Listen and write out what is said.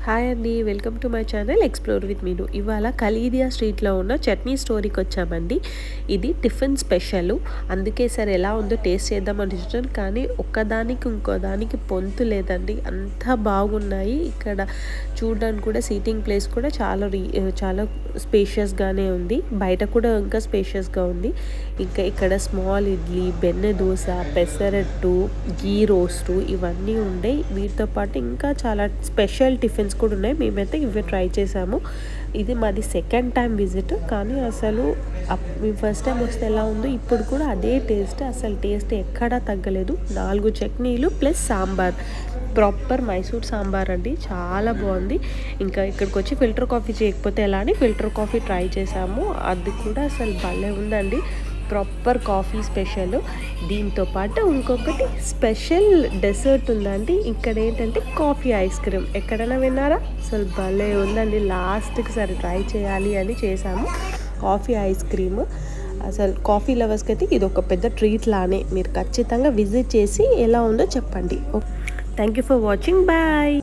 Hi అండి, welcome to my channel explore with Meenu. ఇవాళ ఖలీదియా స్ట్రీట్లో ఉన్న చట్నీ స్టోరీకి వచ్చామండి. ఇది టిఫిన్ స్పెషల్, అందుకే సరే ఎలా ఉందో టేస్ట్ చేద్దామని చూసాను. కానీ ఒక్కదానికి ఇంకోదానికి పొంతు లేదండి, అంత బాగున్నాయి. ఇక్కడ చూడడానికి కూడా సీటింగ్ ప్లేస్ కూడా చాలా స్పేషియస్గానే ఉంది. బయట కూడా ఇంకా స్పేషియస్గా ఉంది. ఇంకా ఇక్కడ స్మాల్ ఇడ్లీ, బెన్నె దోశ, పెసరట్టు, గీ రోస్టు ఇవన్నీ ఉండే. వీటితో పాటు ఇంకా చాలా స్పెషల్ టిఫిన్స్ కూడా ఉన్నాయి. మేమైతే ఇవి ట్రై చేసాము. ఇది మాది సెకండ్ టైం విజిట్. కానీ అసలు మేము ఫస్ట్ టైం వస్తే ఎలా ఉందో ఇప్పుడు కూడా అదే టేస్ట్. అసలు టేస్ట్ ఎక్కడా తగ్గలేదు. 4 చట్నీలు ప్లస్ సాంబార్, ప్రాపర్ మైసూర్ సాంబార్ అండి, చాలా బాగుంది. ఇంకా ఇక్కడికి వచ్చి ఫిల్టర్ కాఫీ చేయకపోతే ఎలా అని ఫిల్టర్ కాఫీ ట్రై చేసాము. అది కూడా అసలు భలే ఉందండి, ప్రాపర్ కాఫీ స్పెషల్. దీంతో పాటు ఇంకొకటి స్పెషల్ డెసర్ట్ ఉందండి. ఇక్కడ ఏంటంటే కాఫీ ఐస్ క్రీమ్. ఎక్కడైనా విన్నారా? అసలు భలే ఉందండి. లాస్ట్కి సరే ట్రై చేయాలి అని చేసాము. కాఫీ ఐస్ క్రీమ్ అసలు కాఫీ లవర్స్కి అయితే ఇది ఒక పెద్ద ట్రీట్ లానే. మీరు ఖచ్చితంగా విజిట్ చేసి ఎలా ఉందో చెప్పండి. Thank you for watching. Bye.